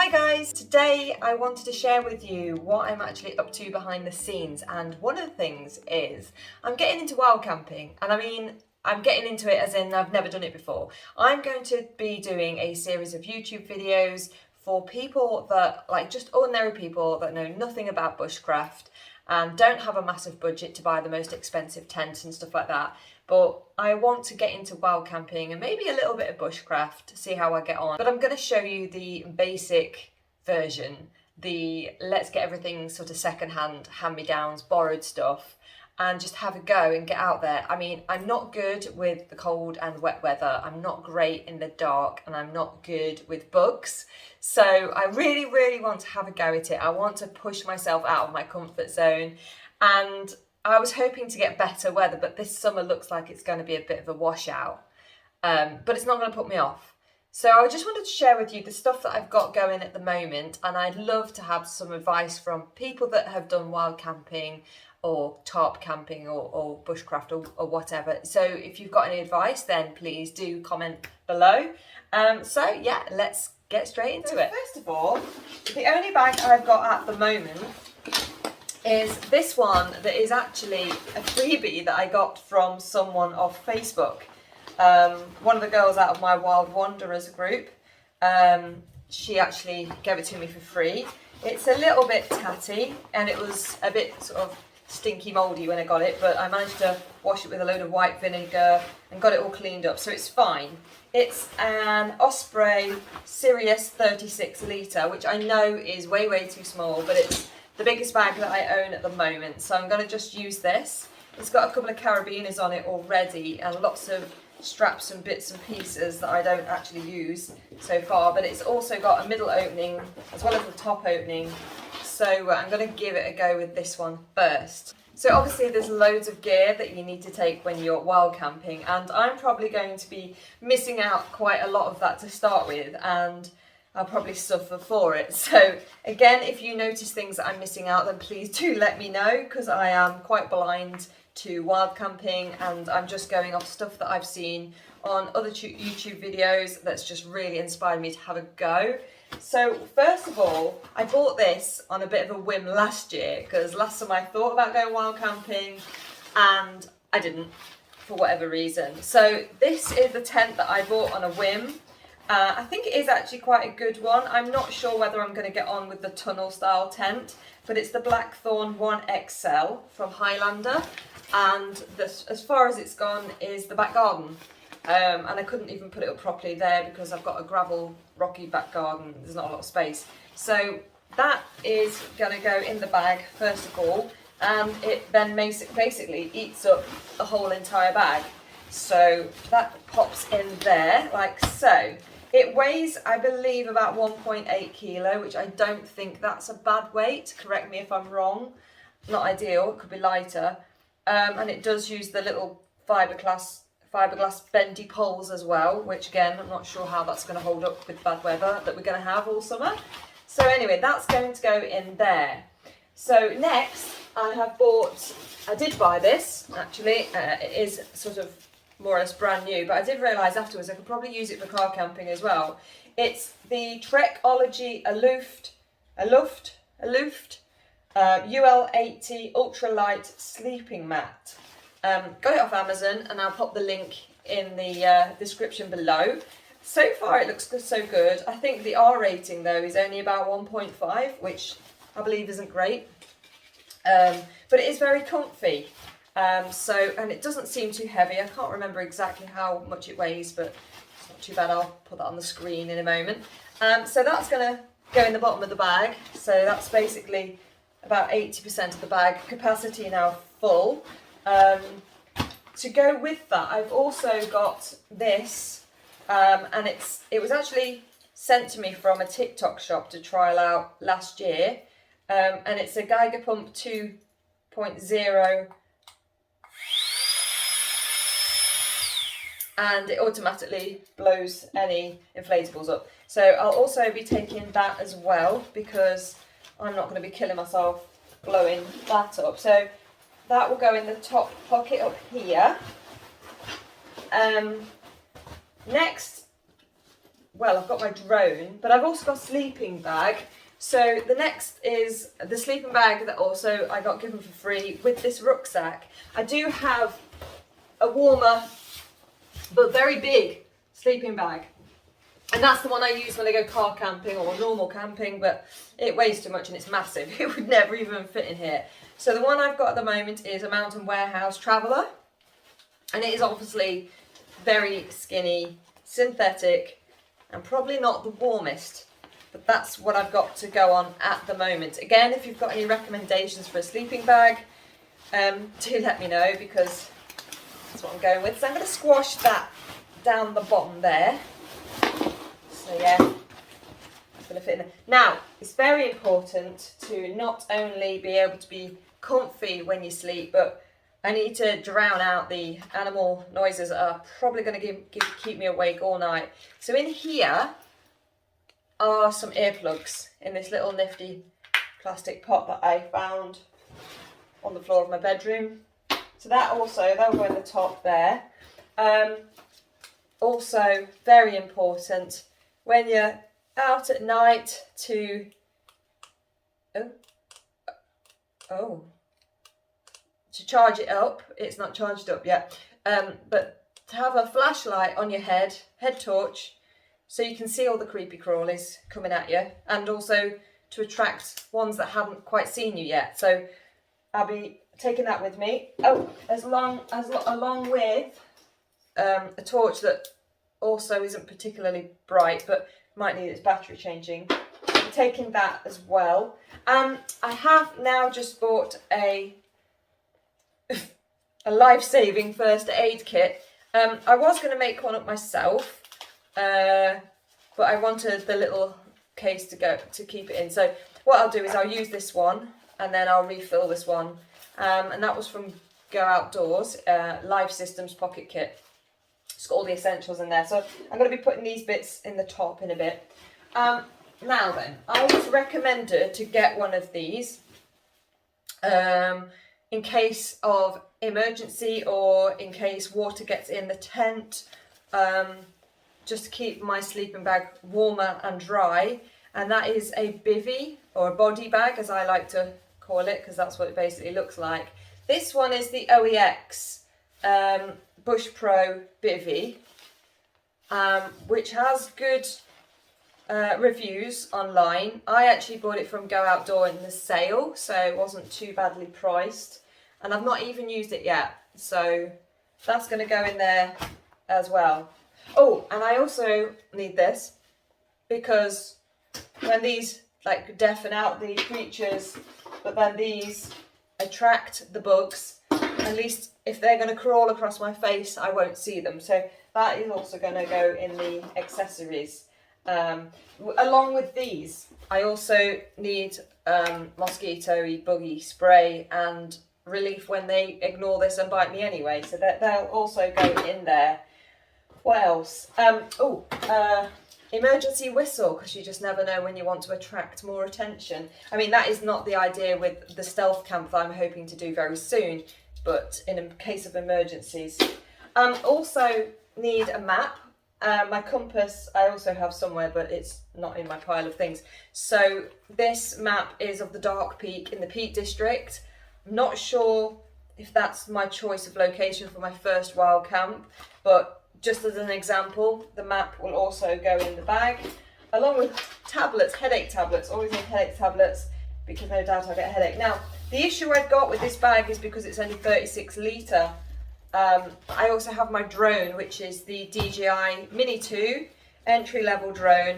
Hi guys! Today I wanted to share with you what I'm actually up to behind the scenes, and one of the things is I'm getting into wild camping, and I mean I'm getting into it as in I've never done it before. I'm going to be doing a series of YouTube videos for people that, like, just ordinary people that know nothing about bushcraft and don't have a massive budget to buy the most expensive tents and stuff like that. But I want to get into wild camping and maybe a little bit of bushcraft to see how I get on. But I'm going to show you the basic version, the let's get everything sort of secondhand, hand-me-downs, borrowed stuff, and just have a go and get out there. I mean, I'm not good with the cold and wet weather. I'm not great in the dark, and I'm not good with bugs. So I really, really want to have a go at it. I want to push myself out of my comfort zone, and I was hoping to get better weather, but this summer looks like it's going to be a bit of a washout. But it's not going to put me off. So I just wanted to share with you the stuff that I've got going at the moment, and I'd love to have some advice from people that have done wild camping or tarp camping or bushcraft or whatever. So if you've got any advice, then please do comment below. So yeah, let's get straight into it. First of all, the only bag I've got at the moment is this one that is actually a freebie that I got from someone off Facebook. One of the girls out of my Wild Wanderers group, she actually gave it to me for free. It's a little bit tatty and it was a bit sort of stinky mouldy when I got it, but I managed to wash it with a load of white vinegar and got it all cleaned up, so it's fine. It's an Osprey Sirius 36 litre, which I know is way, way too small, but it's the biggest bag that I own at the moment, so I'm going to just use this. It's got a couple of carabiners on it already and lots of straps and bits and pieces that I don't actually use so far, but it's also got a middle opening as well as a top opening, so I'm going to give it a go with this one first. So obviously there's loads of gear that you need to take when you're wild camping, and I'm probably going to be missing out quite a lot of that to start with, and I'll probably suffer for it. So again, if you notice things that I'm missing out, then please do let me know, because I am quite blind to wild camping and I'm just going off stuff that I've seen on other YouTube videos that's just really inspired me to have a go. So first of all, I bought this on a bit of a whim last year, because last time I thought about going wild camping and I didn't for whatever reason. So this is the tent that I bought on a whim. I think it is actually quite a good one. I'm not sure whether I'm going to get on with the tunnel style tent, but it's the Blackthorn 1XL from Highlander, and as far as it's gone is the back garden. And I couldn't even put it up properly there because I've got a gravel rocky back garden, there's not a lot of space. So that is going to go in the bag first of all, and it then basically eats up the whole entire bag. So that pops in there like so. It weighs, I believe, about 1.8 kilo, which I don't think that's a bad weight. Correct me if I'm wrong. Not ideal, it could be lighter. And it does use the little fiberglass bendy poles as well, which again, I'm not sure how that's going to hold up with bad weather that we're going to have all summer. So anyway, that's going to go in there. So next, I did buy this, actually. It is sort of more or less brand new, but I did realise afterwards I could probably use it for car camping as well. It's the Trekology Aloft UL80 ultralight sleeping mat. Got it off Amazon, and I'll pop the link in the description below. So far it looks so good. I think the R rating though is only about 1.5, which I believe isn't great, but it is very comfy. And it doesn't seem too heavy. I can't remember exactly how much it weighs, but it's not too bad. I'll put that on the screen in a moment. So that's going to go in the bottom of the bag. So that's basically about 80% of the bag capacity now full. To go with that, I've also got this, and it was actually sent to me from a TikTok shop to trial out last year, and it's a Geiger Pump 2.0, and it automatically blows any inflatables up. So I'll also be taking that as well, because I'm not going to be killing myself blowing that up. So that will go in the top pocket up here. Next, well, I've got my drone, but I've also got a sleeping bag. So the next is the sleeping bag that also I got given for free with this rucksack. I do have a warmer but very big sleeping bag. And that's the one I use when I go car camping or normal camping, but it weighs too much and it's massive. It would never even fit in here. So the one I've got at the moment is a Mountain Warehouse Traveller. And it is obviously very skinny, synthetic, and probably not the warmest. But that's what I've got to go on at the moment. Again, if you've got any recommendations for a sleeping bag, do let me know, because that's what I'm going with. So I'm going to squash that down the bottom there. So yeah, it's going to fit in there. Now, it's very important to not only be able to be comfy when you sleep, but I need to drown out the animal noises that are probably going to keep me awake all night. So in here are some earplugs in this little nifty plastic pot that I found on the floor of my bedroom. So that will go in the top there. Also, very important, when you're out at night to charge it up. It's not charged up yet, but to have a flashlight on your head torch, so you can see all the creepy crawlies coming at you, and also to attract ones that haven't quite seen you yet. So I'll be taking that with me. Along with a torch that also isn't particularly bright, but might need its battery changing. I'm taking that as well. I have now just bought a life-saving first aid kit. I was going to make one up myself, but I wanted the little case to keep it in. So what I'll do is I'll use this one and then I'll refill this one. And that was from Go Outdoors, Life Systems Pocket Kit. It's got all the essentials in there. So I'm going to be putting these bits in the top in a bit. Now then, I was recommended to get one of these in case of emergency or in case water gets in the tent, just to keep my sleeping bag warmer and dry. And that is a bivy, or a body bag as I like to call it, because that's what it basically looks like. This one is the OEX Bush Pro Bivy, which has good reviews online. I actually bought it from Go Outdoor in the sale, so it wasn't too badly priced, and I've not even used it yet, so that's going to go in there as well. Oh, and I also need this because when these like deafen out the creatures, but then these attract the bugs, at least if they're going to crawl across my face, I won't see them. So that is also going to go in the accessories. Along with these, I also need mosquito-y buggy spray and relief when they ignore this and bite me anyway. So that they'll also go in there. What else? Emergency whistle, because you just never know when you want to attract more attention. I mean, that is not the idea with the stealth camp that I'm hoping to do very soon, but in a case of emergencies. Also need a map. My compass I also have somewhere, but it's not in my pile of things. So this map is of the Dark Peak in the Peak District. I'm not sure if that's my choice of location for my first wild camp, but just as an example, the map will also go in the bag, along with tablets, headache tablets. Always need headache tablets, because no doubt I'll get a headache. Now, the issue I've got with this bag is because it's only 36 litre. I also have my drone, which is the DJI Mini 2 entry-level drone.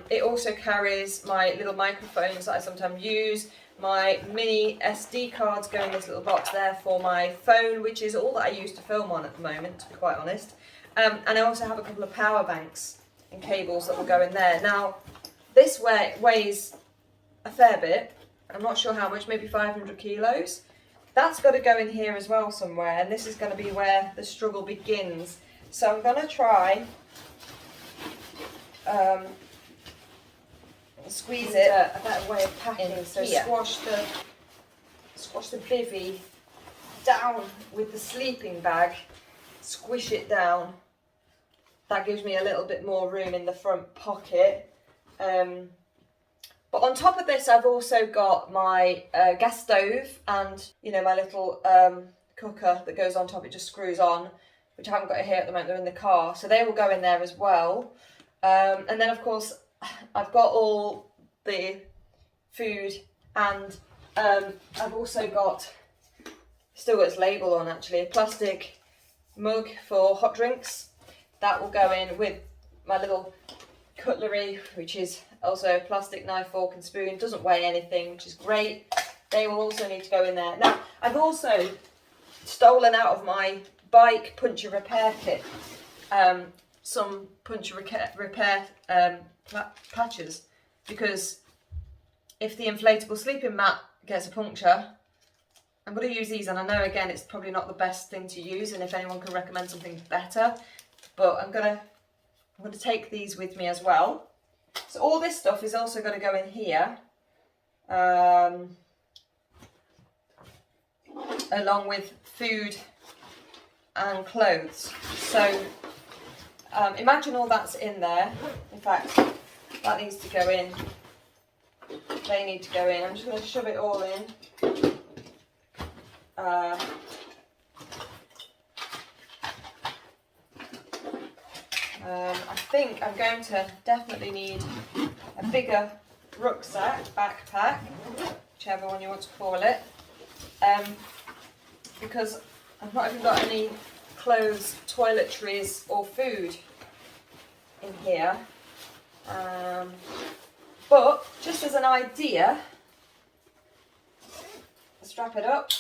It also carries my little microphones that I sometimes use. My mini SD cards go in this little box there for my phone, which is all that I use to film on at the moment, to be quite honest. And I also have a couple of power banks and cables that will go in there. Now, this weighs a fair bit. I'm not sure how much, maybe 500 kilos. That's got to go in here as well somewhere, and this is going to be where the struggle begins. So I'm going to try squeeze it a better way of packing. So here. Squash the bivvy down with the sleeping bag, squish it down that gives me a little bit more room in the front pocket. But on top of this, I've also got my gas stove and, you know, my little cooker that goes on top. It just screws on, which I haven't got it here at the moment. They're in the car, so they will go in there as well. And then, of course, I've got all the food, and I've also got, still got its label on actually, a plastic mug for hot drinks. That will go in with my little cutlery, which is also a plastic knife, fork and spoon. Doesn't weigh anything, which is great. They will also need to go in there. Now, I've also stolen out of my bike puncture repair kit some puncture repair patches, because if the inflatable sleeping mat gets a puncture, I'm going to use these, and I know again it's probably not the best thing to use, and if anyone can recommend something better, but I'm going to take these with me as well. So all this stuff is also going to go in here, along with food and clothes. So imagine all that's in there. In fact, that needs to go in. They need to go in. I'm just going to shove it all in. I think I'm going to definitely need a bigger rucksack, backpack, whichever one you want to call it, because I've not even got any clothes, toiletries or food in here. But just as an idea, strap it up.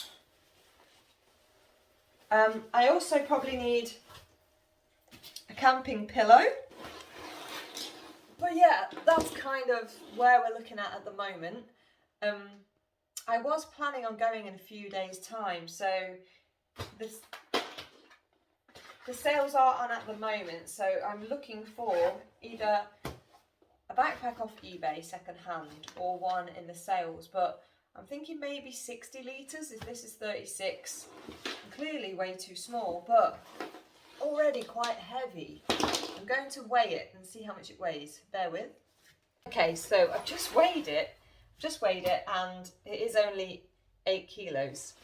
I also probably need a camping pillow. But yeah, that's kind of where we're looking at the moment. I was planning on going in a few days' time, so the sales are on at the moment, so I'm looking for either a backpack off eBay second hand or one in the sales, but I'm thinking maybe 60 litres if this is 36. Clearly way too small, but already quite heavy. I'm going to weigh it and see how much it weighs. Bear with. Okay, so I've just weighed it. And it is only 8 kilos.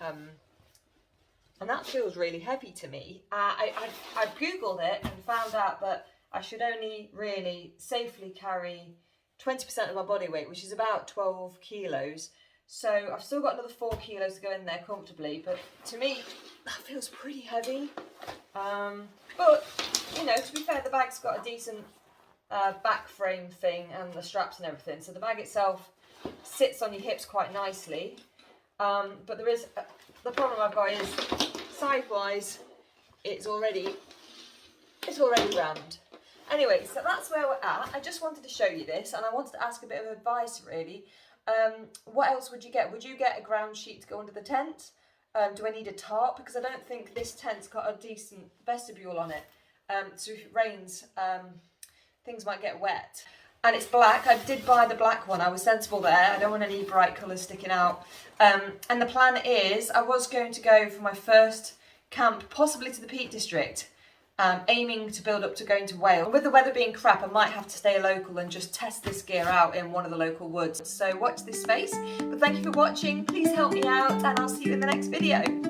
And that feels really heavy to me. I've Googled it and found out that I should only really safely carry 20% of my body weight, which is about 12 kilos. So I've still got another 4 kilos to go in there comfortably, but to me, that feels pretty heavy. But, you know, to be fair, the bag's got a decent back frame thing and the straps and everything. So the bag itself sits on your hips quite nicely. But there is, the problem I've got is, side-wise, it's already rammed. Anyway, so that's where we're at. I just wanted to show you this, and I wanted to ask a bit of advice, really. What else would you get? Would you get a ground sheet to go under the tent? Do I need a tarp? Because I don't think this tent's got a decent vestibule on it. So if it rains, things might get wet. And it's black. I did buy the black one. I was sensible there. I don't want any bright colours sticking out. And the plan is, I was going to go for my first camp, possibly to the Peak District, aiming to build up to going to Wales. With the weather being crap, I might have to stay local and just test this gear out in one of the local woods. So watch this space. But thank you for watching. Please help me out, and I'll see you in the next video.